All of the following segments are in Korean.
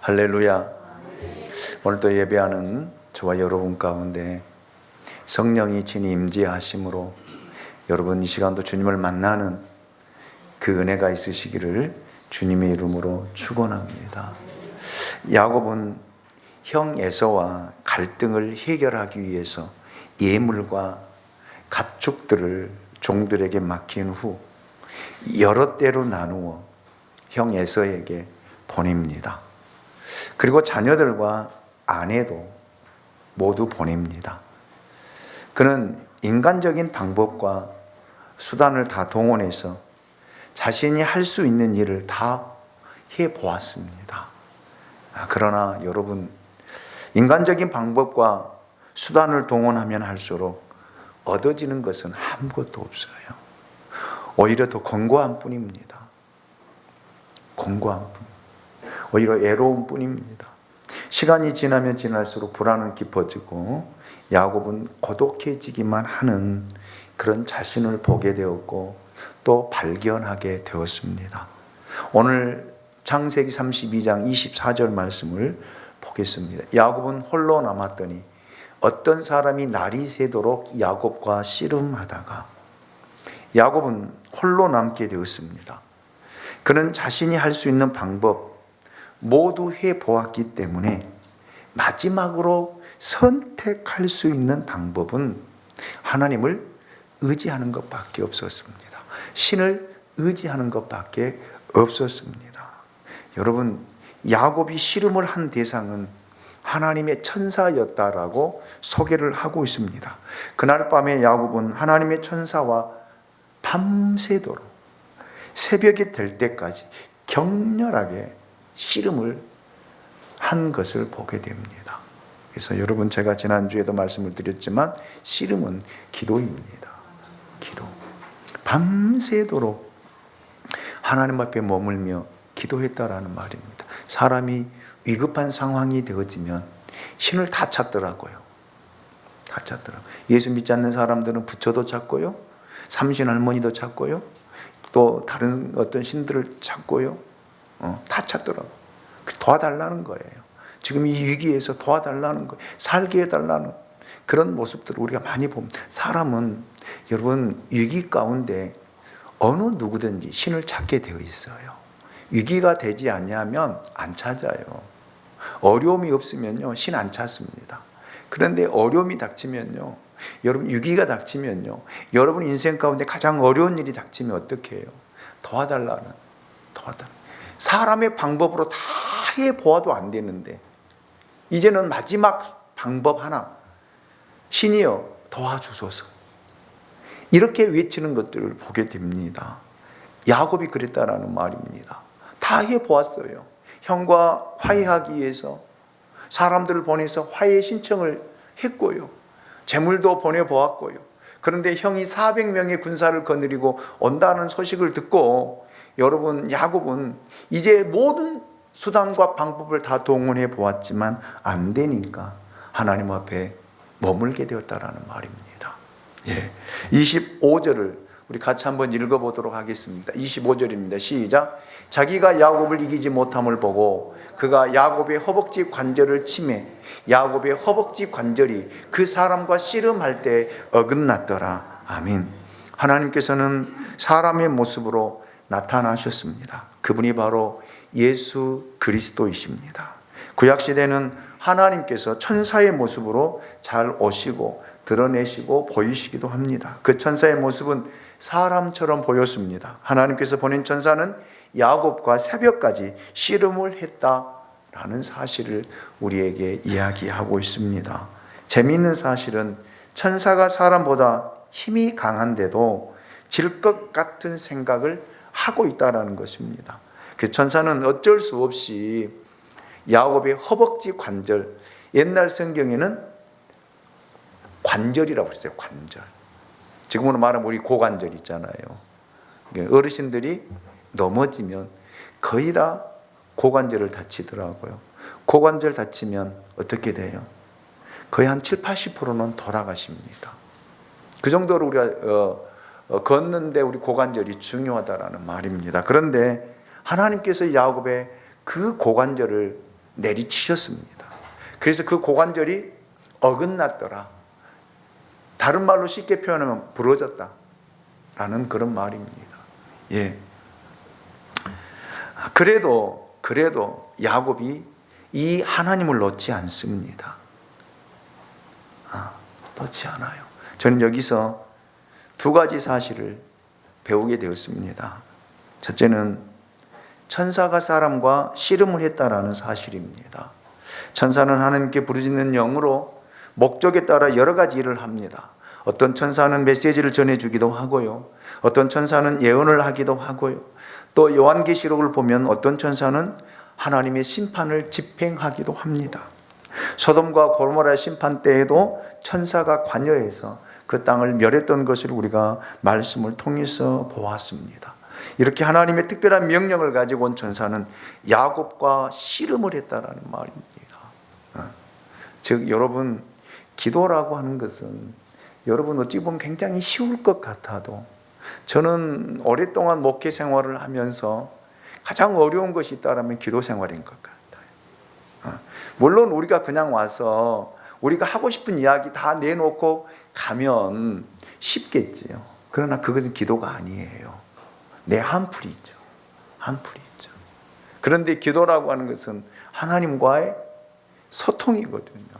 할렐루야. 오늘도 예배하는 저와 여러분 가운데 성령이 친히 임재하심으로 여러분 이 시간도 주님을 만나는 그 은혜가 있으시기를 주님의 이름으로 축원합니다. 야곱은 형 에서와 갈등을 해결하기 위해서 예물과 가축들을 종들에게 맡긴 후 여러 때로 나누어 형 에서에게 보냅니다. 그리고 자녀들과 아내도 모두 보냅니다. 그는 인간적인 방법과 수단을 다 동원해서 자신이 할 수 있는 일을 다 해보았습니다. 그러나 여러분, 인간적인 방법과 수단을 동원하면 할수록 얻어지는 것은 아무것도 없어요. 오히려 더 공고한 뿐입니다. 공고한 뿐. 오히려 애로운 뿐입니다. 시간이 지나면 지날수록 불안은 깊어지고 야곱은 고독해지기만 하는 그런 자신을 보게 되었고 또 발견하게 되었습니다. 오늘 창세기 32장 24절 말씀을 보겠습니다. 야곱은 홀로 남았더니 어떤 사람이 날이 새도록 야곱과 씨름하다가 야곱은 홀로 남게 되었습니다. 그는 자신이 할 수 있는 방법 모두 해보았기 때문에 마지막으로 선택할 수 있는 방법은 하나님을 의지하는 것밖에 없었습니다. 신을 의지하는 것밖에 없었습니다. 여러분, 야곱이 씨름을 한 대상은 하나님의 천사였다라고 소개를 하고 있습니다. 그날 밤에 야곱은 하나님의 천사와 밤새도록 새벽이 될 때까지 격렬하게 씨름을 한 것을 보게 됩니다. 그래서 여러분, 제가 지난주에도 말씀을 드렸지만 씨름은 기도입니다. 기도. 밤새도록 하나님 앞에 머물며 기도했다라는 말입니다. 사람이 위급한 상황이 되어지면 신을 다 찾더라고요. 다 찾더라고요. 예수 믿지 않는 사람들은 부처도 찾고요, 삼신 할머니도 찾고요, 또 다른 어떤 신들을 찾고요, 다 찾더라고요. 도와달라는 거예요. 지금 이 위기에서 도와달라는 거예요. 살게 해달라는 그런 모습들을 우리가 많이 봅니다. 사람은 여러분 위기 가운데 어느 누구든지 신을 찾게 되어 있어요. 위기가 되지 않으면 안 찾아요. 어려움이 없으면요, 신 안 찾습니다. 그런데 어려움이 닥치면요, 여러분 위기가 닥치면요, 여러분 인생 가운데 가장 어려운 일이 닥치면 어떻게 해요? 도와달라는. 사람의 방법으로 다 해보아도 안 되는데 이제는 마지막 방법 하나, 신이여 도와주소서, 이렇게 외치는 것들을 보게 됩니다. 야곱이 그랬다라는 말입니다. 다 해보았어요. 형과 화해하기 위해서 사람들을 보내서 화해 신청을 했고요, 재물도 보내보았고요. 그런데 형이 400명의 군사를 거느리고 온다는 소식을 듣고 여러분, 야곱은 이제 모든 수단과 방법을 다 동원해 보았지만 안 되니까 하나님 앞에 머물게 되었다라는 말입니다. 25절을 우리 같이 한번 읽어보도록 하겠습니다. 25절입니다. 시작. 자기가 야곱을 이기지 못함을 보고 그가 야곱의 허벅지 관절을 치매 야곱의 허벅지 관절이 그 사람과 씨름할 때 어긋났더라. 아멘. 하나님께서는 사람의 모습으로 나타나셨습니다. 그분이 바로 예수 그리스도이십니다. 구약시대는 하나님께서 천사의 모습으로 잘 오시고 드러내시고 보이시기도 합니다. 그 천사의 모습은 사람처럼 보였습니다. 하나님께서 보낸 천사는 야곱과 새벽까지 씨름을 했다라는 사실을 우리에게 이야기하고 있습니다. 재미있는 사실은 천사가 사람보다 힘이 강한데도 질 것 같은 생각을 하고 있다는 것입니다. 그 천사는 어쩔 수 없이 야곱의 허벅지 관절, 옛날 성경에는 관절이라고 했어요. 관절. 지금으로 말하면 우리 고관절 있잖아요. 어르신들이 넘어지면 거의 다 고관절을 다치더라고요. 고관절 다치면 어떻게 돼요? 거의 한 7, 80%는 돌아가십니다. 그 정도로 우리가 걷는데 우리 고관절이 중요하다라는 말입니다. 그런데 하나님께서 야곱의 그 고관절을 내리치셨습니다. 그래서 그 고관절이 어긋났더라. 다른 말로 쉽게 표현하면 부러졌다 라는 그런 말입니다. 예. 그래도 야곱이 이 하나님을 놓지 않습니다. 놓지 않아요. 저는 여기서 두 가지 사실을 배우게 되었습니다. 첫째는 천사가 사람과 씨름을 했다라는 사실입니다. 천사는 하나님께 부르짖는 영으로 목적에 따라 여러 가지 일을 합니다. 어떤 천사는 메시지를 전해주기도 하고요. 어떤 천사는 예언을 하기도 하고요. 또 요한계시록을 보면 어떤 천사는 하나님의 심판을 집행하기도 합니다. 소돔과 고모라 심판 때에도 천사가 관여해서 그 땅을 멸했던 것을 우리가 말씀을 통해서 보았습니다. 이렇게 하나님의 특별한 명령을 가지고 온 천사는 야곱과 씨름을 했다라는 말입니다. 즉 여러분, 기도라고 하는 것은 여러분 어찌 보면 굉장히 쉬울 것 같아도 저는 오랫동안 목회 생활을 하면서 가장 어려운 것이 있다면 기도 생활인 것 같아요. 물론 우리가 그냥 와서 우리가 하고 싶은 이야기 다 내놓고 가면 쉽겠지요. 그러나 그것은 기도가 아니에요. 내 한풀이죠. 한풀이죠. 그런데 기도라고 하는 것은 하나님과의 소통이거든요.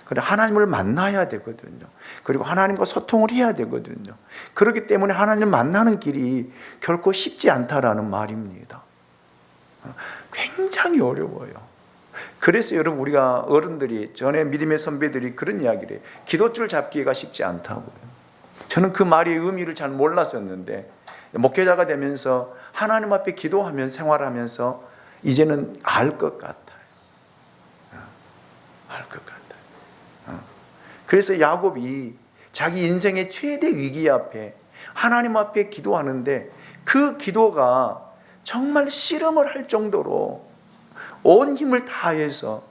그래, 하나님을 만나야 되거든요. 그리고 하나님과 소통을 해야 되거든요. 그렇기 때문에 하나님을 만나는 길이 결코 쉽지 않다라는 말입니다. 굉장히 어려워요. 그래서 여러분, 우리가 어른들이, 전에 믿음의 선배들이 그런 이야기를 해요. 기도줄 잡기가 쉽지 않다고요. 저는 그 말의 의미를 잘 몰랐었는데 목회자가 되면서 하나님 앞에 기도하면 생활하면서 이제는 알 것 같아요. 알 것 같아요. 그래서 야곱이 자기 인생의 최대 위기 앞에 하나님 앞에 기도하는데 그 기도가 정말 씨름을 할 정도로 온 힘을 다해서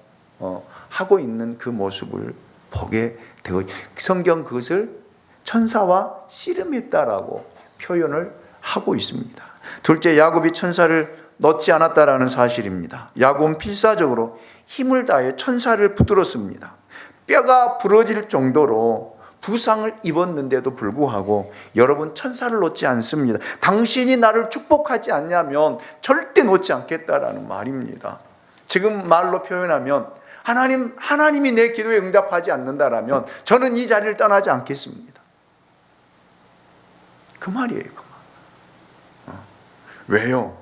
하고 있는 그 모습을 보게 되어, 성경 그것을 천사와 씨름했다라고 표현을 하고 있습니다. 둘째, 야곱이 천사를 놓지 않았다라는 사실입니다. 야곱은 필사적으로 힘을 다해 천사를 붙들었습니다. 뼈가 부러질 정도로 부상을 입었는데도 불구하고 여러분, 천사를 놓지 않습니다. 당신이 나를 축복하지 않냐면 절대 놓지 않겠다라는 말입니다. 지금 말로 표현하면 하나님이 내 기도에 응답하지 않는다라면 저는 이 자리를 떠나지 않겠습니다. 그 말이에요. 그 말. 왜요?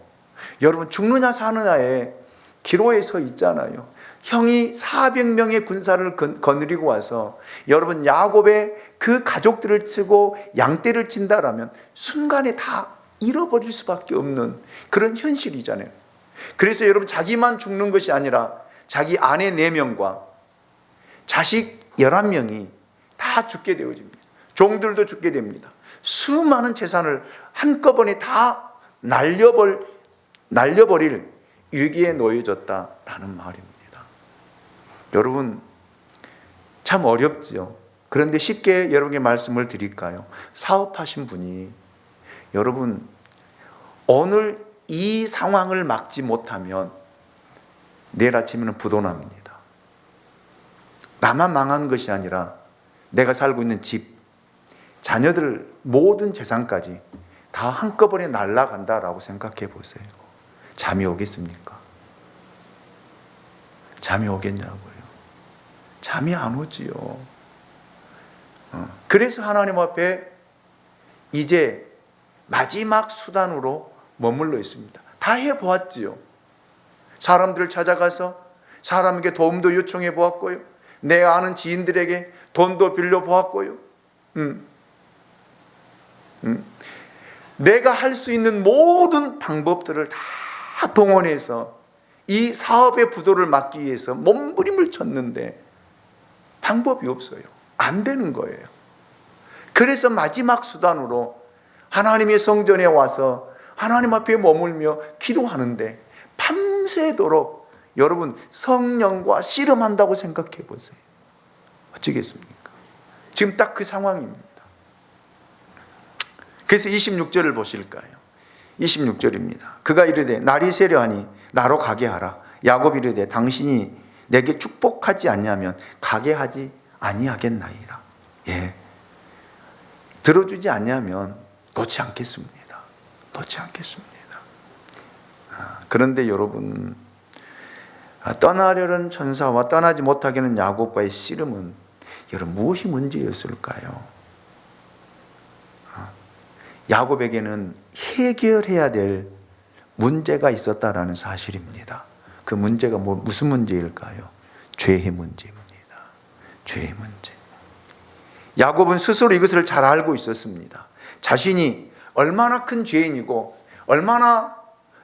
여러분, 죽느냐 사느냐에 기로에 서 있잖아요. 형이 400명의 군사를 거느리고 와서 여러분, 야곱의 그 가족들을 치고 양떼를 친다라면 순간에 다 잃어버릴 수밖에 없는 그런 현실이잖아요. 그래서 여러분, 자기만 죽는 것이 아니라 자기 아내 4명과 자식 11명이 다 죽게 되어집니다. 종들도 죽게 됩니다. 수많은 재산을 한꺼번에 다 날려버릴 위기에 놓여졌다라는 말입니다. 여러분, 참 어렵지요. 그런데 쉽게 여러분께 말씀을 드릴까요? 사업하신 분이 여러분, 오늘 이 상황을 막지 못하면 내일 아침에는 부도납니다. 나만 망한 것이 아니라 내가 살고 있는 집, 자녀들 모든 재산까지 다 한꺼번에 날아간다라고 생각해 보세요. 잠이 오겠습니까? 잠이 오겠냐고요. 잠이 안 오지요. 그래서 하나님 앞에 이제 마지막 수단으로 머물러 있습니다. 다 해보았지요. 사람들을 찾아가서 사람에게 도움도 요청해 보았고요. 내 아는 지인들에게 돈도 빌려 보았고요. 내가 할 수 있는 모든 방법들을 다 동원해서 이 사업의 부도를 막기 위해서 몸부림을 쳤는데 방법이 없어요. 안 되는 거예요. 그래서 마지막 수단으로 하나님의 성전에 와서 하나님 앞에 머물며 기도하는데 밤새도록 여러분, 성령과 씨름한다고 생각해 보세요. 어쩌겠습니까? 지금 딱 그 상황입니다. 그래서 26절을 보실까요? 26절입니다. 그가 이르되 날이 세려하니 나로 가게 하라. 야곱이 이르되 당신이 내게 축복하지 아니하면 가게 하지 아니하겠나이다. 예, 들어주지 아니하면 놓지 않겠습니다. 놓지 않겠습니다. 그런데 여러분, 떠나려는 천사와 떠나지 못하게 하는 야곱과의 씨름은 여러분 무엇이 문제였을까요? 야곱에게는 해결해야 될 문제가 있었다라는 사실입니다. 그 문제가 무슨 문제일까요? 죄의 문제입니다. 죄의 문제. 야곱은 스스로 이것을 잘 알고 있었습니다. 자신이 얼마나 큰 죄인이고 얼마나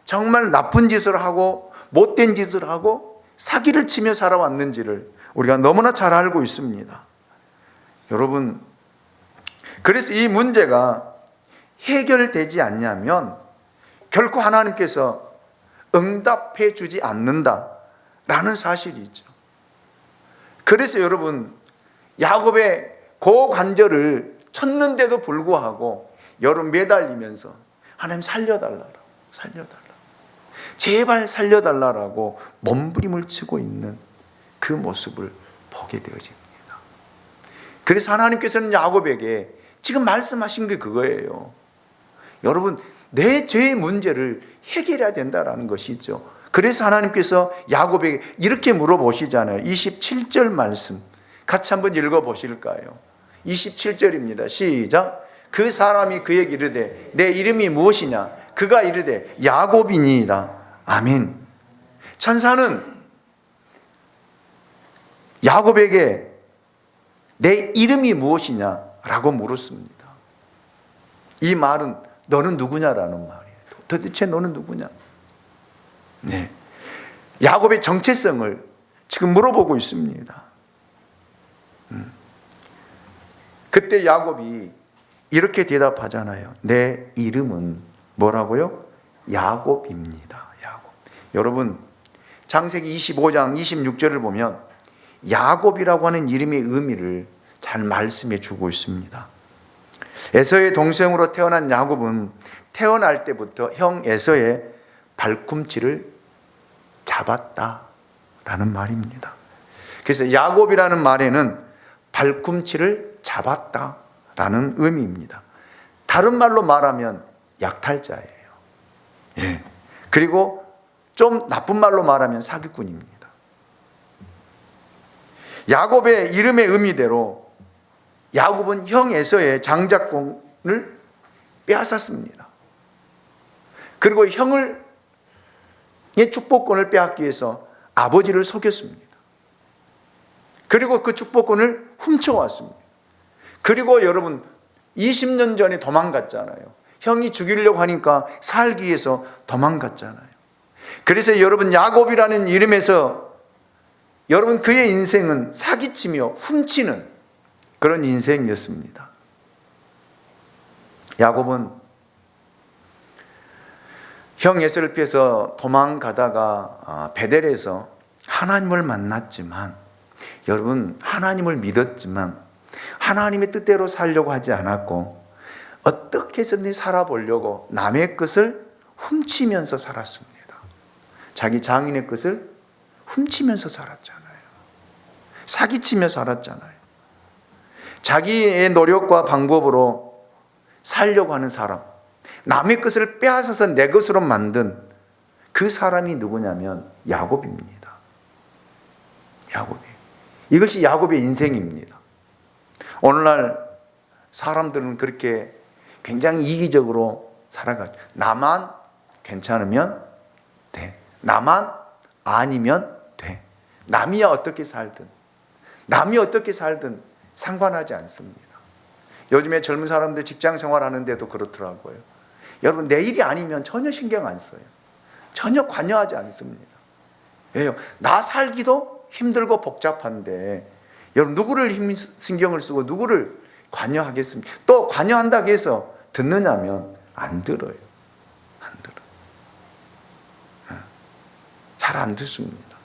정말 나쁜 짓을 하고 못된 짓을 하고 사기를 치며 살아왔는지를 우리가 너무나 잘 알고 있습니다. 여러분, 그래서 이 문제가 해결되지 않냐면 결코 하나님께서 응답해 주지 않는다라는 사실이죠. 그래서 여러분, 야곱의 고관절을 쳤는데도 불구하고 여러분 매달리면서 하나님 살려달라고, 제발 살려달라고 몸부림을 치고 있는 그 모습을 보게 되어집니다. 그래서 하나님께서는 야곱에게 지금 말씀하신 게 그거예요. 여러분, 내 죄의 문제를 해결해야 된다는 것이죠. 그래서 하나님께서 야곱에게 이렇게 물어보시잖아요. 27절 말씀 같이 한번 읽어보실까요? 27절입니다. 시작. 그 사람이 그에게 이르되 내 이름이 무엇이냐? 그가 이르되 야곱이니이다. 아멘. 천사는 야곱에게 내 이름이 무엇이냐? 라고 물었습니다. 이 말은 너는 누구냐라는 말이에요. 도대체 너는 누구냐? 네. 야곱의 정체성을 지금 물어보고 있습니다. 그때 야곱이 이렇게 대답하잖아요. 내 이름은 뭐라고요? 야곱입니다. 야곱. 여러분, 창세기 25장 26절을 보면 야곱이라고 하는 이름의 의미를 잘 말씀해 주고 있습니다. 에서의 동생으로 태어난 야곱은 태어날 때부터 형 에서의 발꿈치를 잡았다라는 말입니다. 그래서 야곱이라는 말에는 발꿈치를 잡았다라는 의미입니다. 다른 말로 말하면 약탈자예요. 예. 그리고 좀 나쁜 말로 말하면 사기꾼입니다. 야곱의 이름의 의미대로 야곱은 형 에서의 장자권을 빼앗았습니다. 그리고 형의 축복권을 빼앗기 위해서 아버지를 속였습니다. 그리고 그 축복권을 훔쳐왔습니다. 그리고 여러분 20년 전에 도망갔잖아요. 형이 죽이려고 하니까 살기 위해서 도망갔잖아요. 그래서 여러분 야곱이라는 이름에서 여러분 그의 인생은 사기치며 훔치는 그런 인생이었습니다. 야곱은 형 에서를 피해서 도망가다가 베델에서 하나님을 만났지만 여러분 하나님을 믿었지만 하나님의 뜻대로 살려고 하지 않았고 어떻게 해서든 살아보려고 남의 것을 훔치면서 살았습니다. 자기 장인의 것을 훔치면서 살았잖아요. 사기치며 살았잖아요. 자기의 노력과 방법으로 살려고 하는 사람, 남의 것을 빼앗아서 내 것으로 만든 그 사람이 누구냐면 야곱입니다. 야곱이. 이것이 야곱의 인생입니다. 오늘날 사람들은 그렇게 굉장히 이기적으로 살아가죠. 나만 괜찮으면 돼. 나만 아니면 돼. 남이야 어떻게 살든, 남이 어떻게 살든 상관하지 않습니다. 요즘에 젊은 사람들 직장 생활하는데도 그렇더라고요. 여러분 내 일이 아니면 전혀 신경 안 써요. 전혀 관여하지 않습니다. 왜요? 나 살기도 힘들고 복잡한데 여러분 누구를 신경을 쓰고 누구를 관여하겠습니까? 또 관여한다고 해서 듣느냐면 안 들어요. 안 들어요. 잘 안 듣습니다.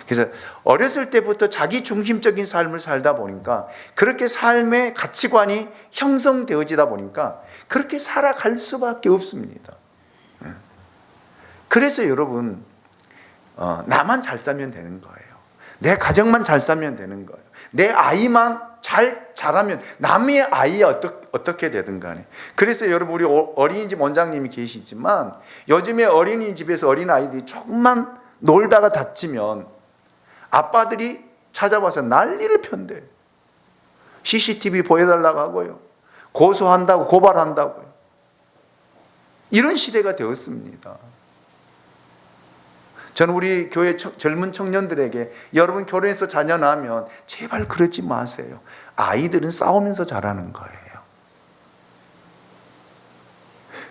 그래서 어렸을 때부터 자기 중심적인 삶을 살다 보니까 그렇게 삶의 가치관이 형성되어지다 보니까 그렇게 살아갈 수밖에 없습니다. 그래서 여러분 나만 잘 살면 되는 거예요. 내 가정만 잘 살면 되는 거예요. 내 아이만 잘 자라면 남의 아이야 어떻게 되든 간에. 그래서 여러분, 우리 어린이집 원장님이 계시지만 요즘에 어린이집에서 어린아이들이 조금만 놀다가 다치면 아빠들이 찾아와서 난리를 편대요. CCTV 보여달라고 하고요, 고소한다고, 고발한다고요. 이런 시대가 되었습니다. 저는 우리 교회 젊은 청년들에게, 여러분 결혼해서 자녀 낳으면 제발 그러지 마세요. 아이들은 싸우면서 자라는 거예요.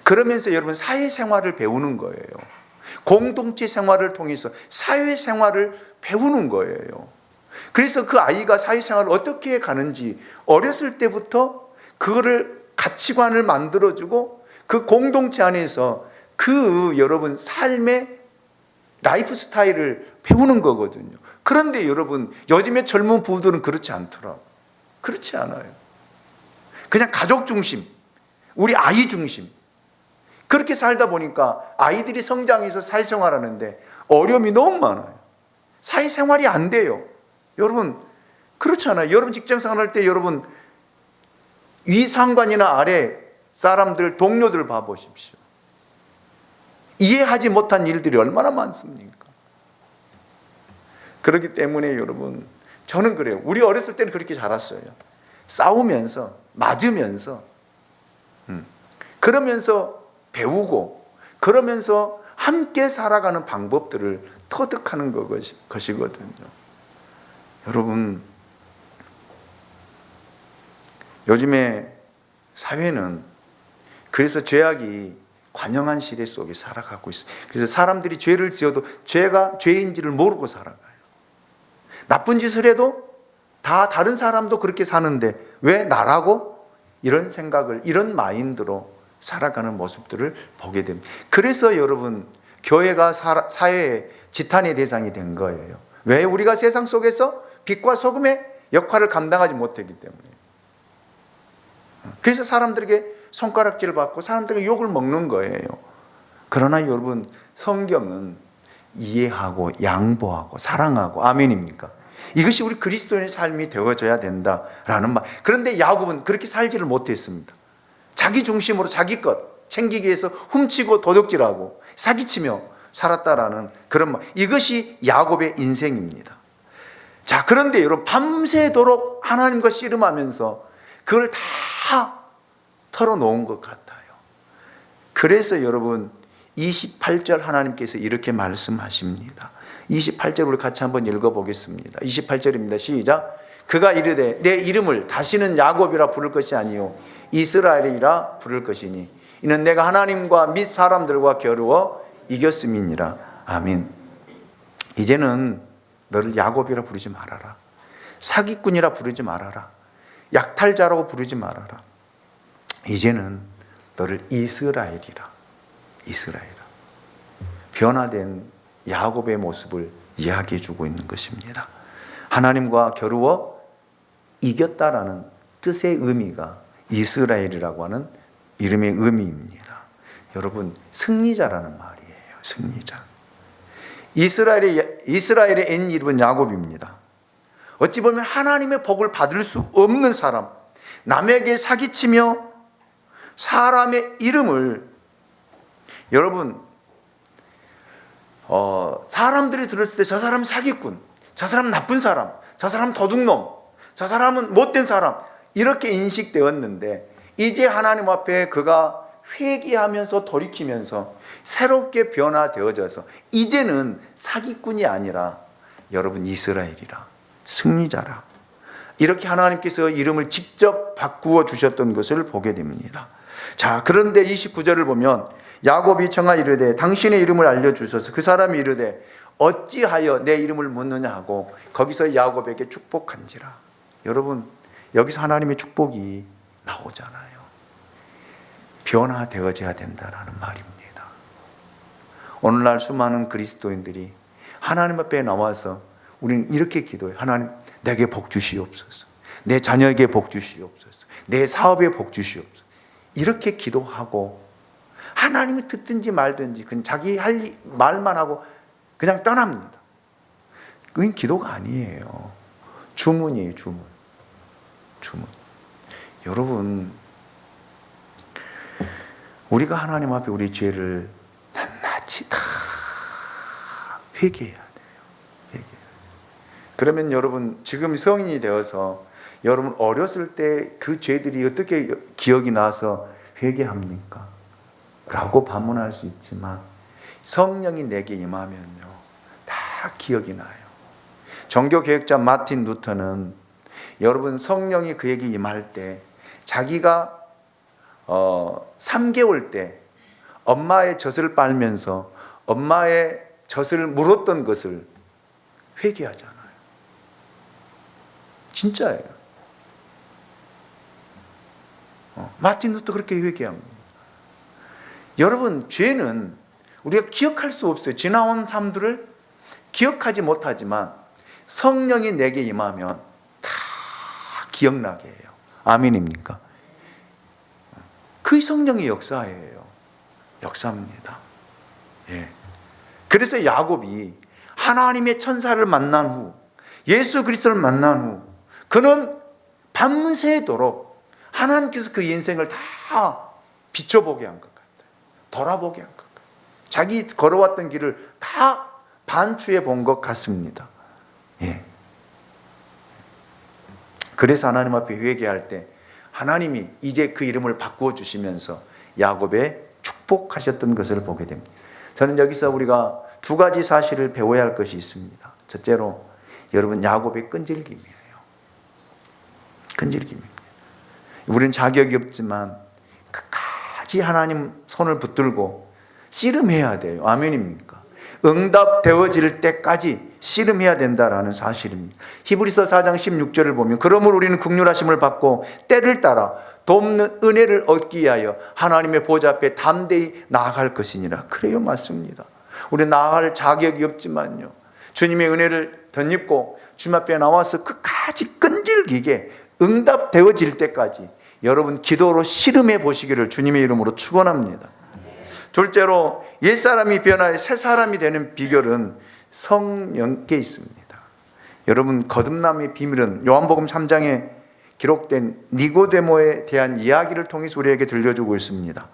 그러면서 여러분 사회생활을 배우는 거예요. 공동체 생활을 통해서 사회생활을 배우는 거예요. 그래서 그 아이가 사회생활을 어떻게 가는지 어렸을 때부터 그거를 가치관을 만들어주고 그 공동체 안에서 그 여러분 삶의 라이프 스타일을 배우는 거거든요. 그런데 여러분, 요즘의 젊은 부부들은 그렇지 않더라고요. 그렇지 않아요. 그냥 가족 중심, 우리 아이 중심. 그렇게 살다 보니까 아이들이 성장해서 사회생활 하는데 어려움이 너무 많아요. 사회생활이 안 돼요. 여러분, 그렇잖아요. 여러분 직장생활 할 때 여러분 위 상관이나 아래 사람들, 동료들 봐보십시오. 이해하지 못한 일들이 얼마나 많습니까? 그렇기 때문에 여러분, 저는 그래요. 우리 어렸을 때는 그렇게 자랐어요. 싸우면서, 맞으면서, 그러면서 배우고, 그러면서 함께 살아가는 방법들을 터득하는 것이거든요. 여러분, 요즘에 사회는 그래서 죄악이 관영한 시대 속에 살아가고 있어요. 그래서 사람들이 죄를 지어도 죄가 죄인지를 모르고 살아가요. 나쁜 짓을 해도 다 다른 사람도 그렇게 사는데 왜 나라고? 이런 생각을, 이런 마인드로 살아가는 모습들을 보게 됩니다. 그래서 여러분, 교회가 사회의 지탄의 대상이 된 거예요. 왜? 우리가 세상 속에서 빛과 소금의 역할을 감당하지 못했기 때문에. 그래서 사람들에게 손가락질을 받고 사람들에게 욕을 먹는 거예요. 그러나 여러분, 성경은 이해하고 양보하고 사랑하고, 아멘입니까? 이것이 우리 그리스도인의 삶이 되어져야 된다라는 말. 그런데 야곱은 그렇게 살지를 못했습니다. 자기 중심으로 자기 것 챙기기 위해서 훔치고 도둑질하고 사기치며 살았다라는 그런 말. 이것이 야곱의 인생입니다. 자, 그런데 여러분, 밤새도록 하나님과 씨름하면서 그걸 다 털어놓은 것 같아요. 그래서 여러분 28절 하나님께서 이렇게 말씀하십니다. 28절 우리 같이 한번 읽어보겠습니다. 28절입니다. 시작. 그가 이르되 내 이름을 다시는 야곱이라 부를 것이 아니요 이스라엘이라 부를 것이니 이는 내가 하나님과 및 사람들과 겨루어 이겼음이니라. 아멘. 이제는 너를 야곱이라 부르지 말아라. 사기꾼이라 부르지 말아라. 약탈자라고 부르지 말아라. 이제는 너를 이스라엘이라. 변화된 야곱의 모습을 이야기해 주고 있는 것입니다. 하나님과 겨루어 이겼다라는 뜻의 의미가 이스라엘이라고 하는 이름의 의미입니다. 여러분, 승리자라는 말이에요. 승리자. 이스라엘의 옛 이름은 야곱입니다. 어찌 보면 하나님의 복을 받을 수 없는 사람, 남에게 사기치며 사람의 이름을, 여러분, 사람들이 들었을 때 저 사람은 사기꾼, 저 사람은 나쁜 사람, 저 사람은 도둑놈, 저 사람은 못된 사람, 이렇게 인식되었는데 이제 하나님 앞에 그가 회개하면서 돌이키면서 새롭게 변화되어져서 이제는 사기꾼이 아니라 여러분 이스라엘이라, 승리자라, 이렇게 하나님께서 이름을 직접 바꾸어 주셨던 것을 보게 됩니다. 자, 그런데 29절을 보면 야곱이 청하 이르되 당신의 이름을 알려주소서. 그 사람이 이르되 어찌하여 내 이름을 묻느냐 하고 거기서 야곱에게 축복한지라. 여러분, 여기서 하나님의 축복이 나오잖아요. 변화되어져야 된다라는 말입니다. 오늘날 수많은 그리스도인들이 하나님 앞에 나와서 우리는 이렇게 기도해요. 하나님, 내게 복 주시옵소서. 내 자녀에게 복 주시옵소서. 내 사업에 복 주시옵소서. 이렇게 기도하고 하나님이 듣든지 말든지 그냥 자기 할 말만 하고 그냥 떠납니다. 그건 기도가 아니에요. 주문이에요, 주문. 여러분, 우리가 하나님 앞에 우리 죄를 낱낱이 다 회개해야 돼요. 그러면 여러분, 지금 성인이 되어서 여러분 어렸을 때 그 죄들이 어떻게 기억이 나서 회개합니까? 라고 반문할 수 있지만 성령이 내게 임하면요, 다 기억이 나요. 종교개혁자 마틴 루터는 여러분, 성령이 그에게 임할 때 자기가 3개월 때 엄마의 젖을 빨면서 엄마의 젖을 물었던 것을 회개하잖아요. 진짜예요. 마틴 루터 그렇게 회개합니다. 여러분, 죄는 우리가 기억할 수 없어요. 지나온 삶들을 기억하지 못하지만 성령이 내게 임하면 다 기억나게 해요. 아멘입니까? 그 성령의 역사예요. 역사입니다. 예. 그래서 야곱이 하나님의 천사를 만난 후, 예수 그리스도를 만난 후, 그는 밤새도록 하나님께서 그 인생을 다 비춰보게 한 것 같아요. 돌아보게 한 것 같아요. 자기 걸어왔던 길을 다 반추해 본 것 같습니다. 예. 그래서 하나님 앞에 회개할 때 하나님이 이제 그 이름을 바꾸어 주시면서 야곱의 축복하셨던 것을 보게 됩니다. 저는 여기서 우리가 두 가지 사실을 배워야 할 것이 있습니다. 첫째로, 여러분, 야곱의 끈질김이에요. 끈질김입니다. 우리는 자격이 없지만 끝까지 하나님 손을 붙들고 씨름해야 돼요. 아멘입니까? 응답되어질 때까지 씨름해야 된다라는 사실입니다. 히브리서 4장 16절을 보면, 그러므로 우리는 긍휼하심을 받고 때를 따라 돕는 은혜를 얻기 위하여 하나님의 보좌 앞에 담대히 나아갈 것이니라. 그래요, 맞습니다. 우리 나아갈 자격이 없지만요, 주님의 은혜를 덧입고 주님 앞에 나와서 끝까지 끈질기게 응답되어질 때까지 여러분 기도로 씨름해 보시기를 주님의 이름으로 축원합니다. 둘째로, 옛사람이 변화해 새사람이 되는 비결은 성령께 있습니다. 여러분, 거듭남의 비밀은 요한복음 3장에 기록된 니고데모에 대한 이야기를 통해서 우리에게 들려주고 있습니다.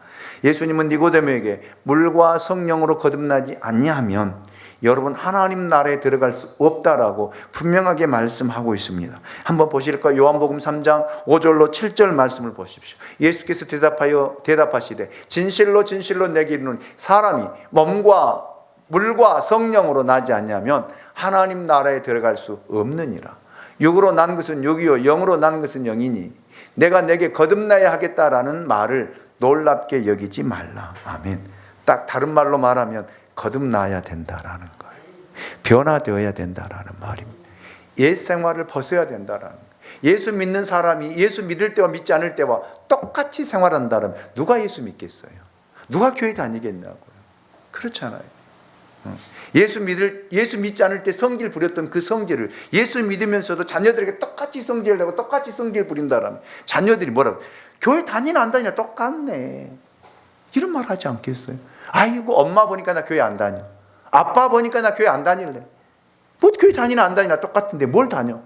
예수님은 니고데모에게 물과 성령으로 거듭나지 아니하면 여러분 하나님 나라에 들어갈 수 없다라고 분명하게 말씀하고 있습니다. 한번 보실까요? 요한복음 3장 5절로 7절 말씀을 보십시오. 예수께서 대답하시되 진실로 진실로 내게 이르노니 사람이 몸과 물과 성령으로 나지 않냐면 하나님 나라에 들어갈 수 없느니라. 육으로 난 것은 육이요 영으로 난 것은 영이니 내가 내게 거듭나야 하겠다라는 말을 놀랍게 여기지 말라. 아멘. 딱 다른 말로 말하면 거듭나야 된다라는 거예요. 변화되어야 된다라는 말입니다. 옛 생활을 벗어야 된다라는 거예요. 예수 믿는 사람이 예수 믿을 때와 믿지 않을 때와 똑같이 생활한다면 누가 예수 믿겠어요? 누가 교회 다니겠냐고요. 그렇잖아요. 예수 믿지 않을 때 성질 부렸던 그 성질을 예수 믿으면서도 자녀들에게 똑같이 성질을 내고 똑같이 성질 부린다라면 자녀들이 뭐라고? 교회 다니나 안 다니나 똑같네, 이런 말 하지 않겠어요? 아이고, 엄마 보니까 나 교회 안 다녀, 아빠 보니까 나 교회 안 다닐래, 뭐 교회 다니나 안 다니나 똑같은데 뭘 다녀,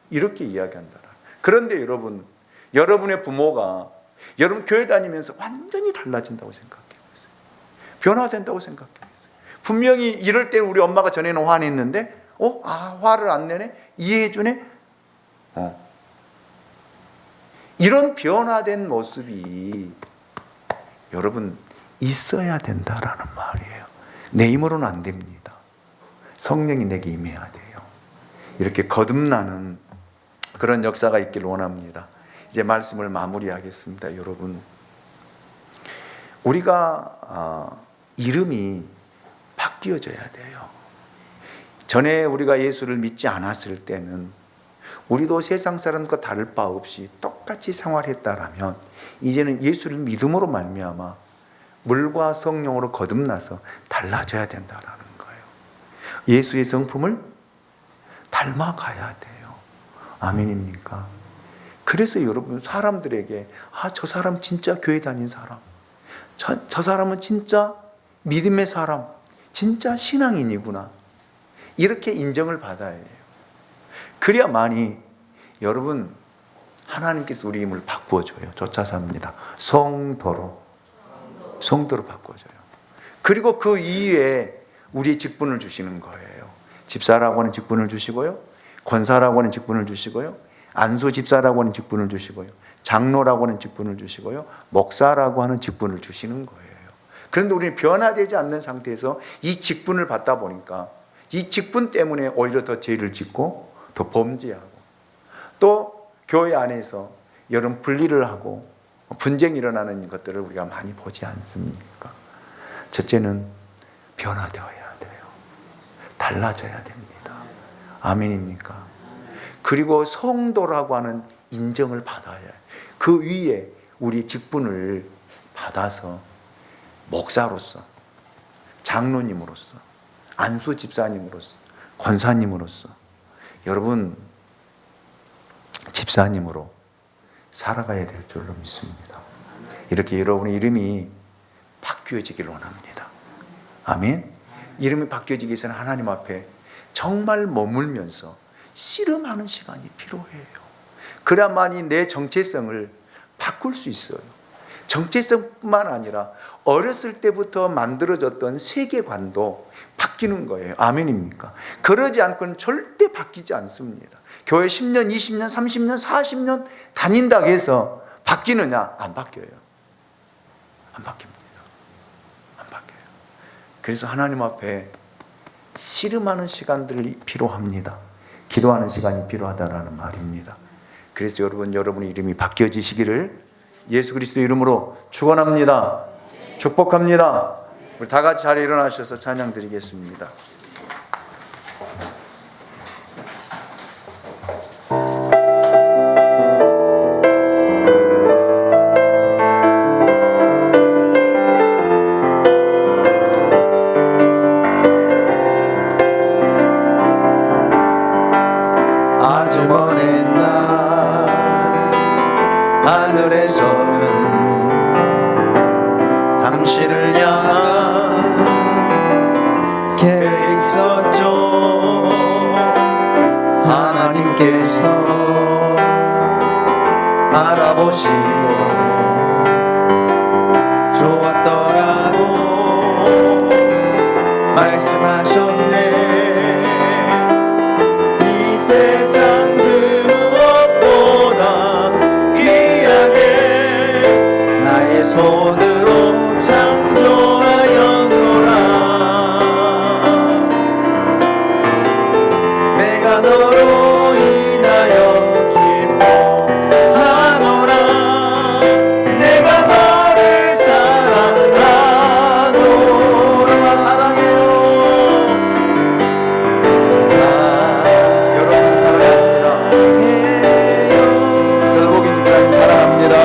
이렇게 이야기한다. 그런데 여러분, 여러분의 부모가 여러분 교회 다니면서 완전히 달라진다고 생각해보세요. 변화된다고 생각해보세요. 분명히 이럴 때 우리 엄마가 전에는 화냈는데 화를 안 내네, 이해해주네. 이런 변화된 모습이 여러분 있어야 된다라는 말이에요. 내 힘으로는 안 됩니다. 성령이 내게 임해야 돼요. 이렇게 거듭나는 그런 역사가 있길 원합니다. 이제 말씀을 마무리하겠습니다. 여러분, 우리가 이름이 바뀌어져야 돼요. 전에 우리가 예수를 믿지 않았을 때는 우리도 세상 사람과 다를 바 없이 똑같이 생활했다라면 이제는 예수를 믿음으로 말미암아 물과 성령으로 거듭나서 달라져야 된다라는 거예요. 예수의 성품을 닮아가야 돼요. 아멘입니까? 그래서 여러분, 사람들에게 저 사람 진짜 교회 다닌 사람, 저 사람은 진짜 믿음의 사람, 진짜 신앙인이구나, 이렇게 인정을 받아야 해요. 그래야만이 여러분 하나님께서 우리 힘을 바꾸어줘요. 쫓아서 합니다. 성도로 바꾸어줘요. 그리고 그 이후에 우리의 직분을 주시는 거예요. 집사라고 하는 직분을 주시고요, 권사라고 하는 직분을 주시고요, 안수 집사라고 하는 직분을 주시고요, 장로라고 하는 직분을 주시고요, 목사라고 하는 직분을 주시는 거예요. 그런데 우리는 변화되지 않는 상태에서 이 직분을 받다 보니까 이 직분 때문에 오히려 더 죄를 짓고 더 범죄하고, 또 교회 안에서 여러분 분리를 하고 분쟁이 일어나는 것들을 우리가 많이 보지 않습니까? 첫째는 변화되어야 돼요. 달라져야 됩니다. 아멘입니까? 그리고 성도라고 하는 인정을 받아야 해요. 그 위에 우리 직분을 받아서 목사로서, 장로님으로서, 안수 집사님으로서, 권사님으로서, 여러분 집사님으로 살아가야 될 줄로 믿습니다. 이렇게 여러분의 이름이 바뀌어지기를 원합니다. 아멘. 이름이 바뀌어지기 위해서는 하나님 앞에 정말 머물면서 씨름하는 시간이 필요해요. 그래야만이 내 정체성을 바꿀 수 있어요. 정체성뿐만 아니라 어렸을 때부터 만들어졌던 세계관도 바뀌는 거예요. 아멘입니까? 그러지 않고는 절대 바뀌지 않습니다. 교회 10년, 20년, 30년, 40년 다닌다고 해서 바뀌느냐? 안 바뀌어요. 안 바뀝니다. 안 바뀌어요. 그래서 하나님 앞에 씨름하는 시간들이 필요합니다. 기도하는 시간이 필요하다라는 말입니다. 그래서 여러분의 이름이 바뀌어지시기를 예수 그리스도 이름으로 축원합니다. 축복합니다. 우리 다 같이 자리에 일어나셔서 찬양 드리겠습니다. 아주 먼 옛날 하늘에서는 당신을 향한 계획이 있었죠. 하나님께서 알아보시고 좋았더라고 말씀하셨네. 이 세상 그 무엇보다 귀하게 나의 손으로 창조하였노라. 내가 너로 인하여 기뻐하노라. 내가 너를 사랑하노라. 사랑해요. 설복인 집사님 사랑합니다.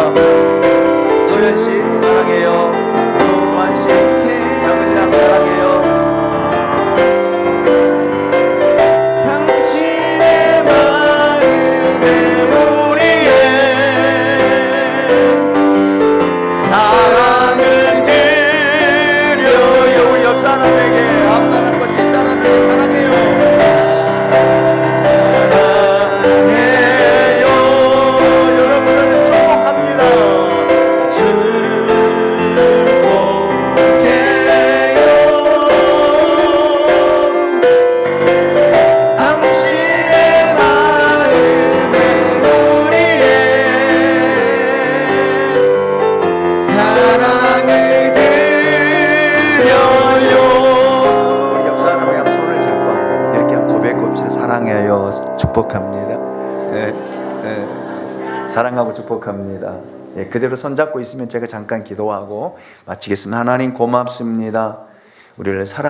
소연씨 사랑해요. 조한씨, 정은이랑 사랑해요. 당신의 마음에 우리의 사랑을 드려요. 우리 옆 사람에게, 앞 사람과 뒷 사람에게 사랑해요. 사랑해요. 여러분을 축복합니다. 축복해요. 당신의 마음에 우리의 사랑을 드려요. 우리 옆 사람의 손을 잡고 한번 이렇게 한번 고백합시다. 사랑해요. 축복합니다. 네, 네. 사랑하고 축복합니다. 예, 그대로 손잡고 있으면 제가 잠깐 기도하고 마치겠습니다. 하나님 고맙습니다. 우리를 사랑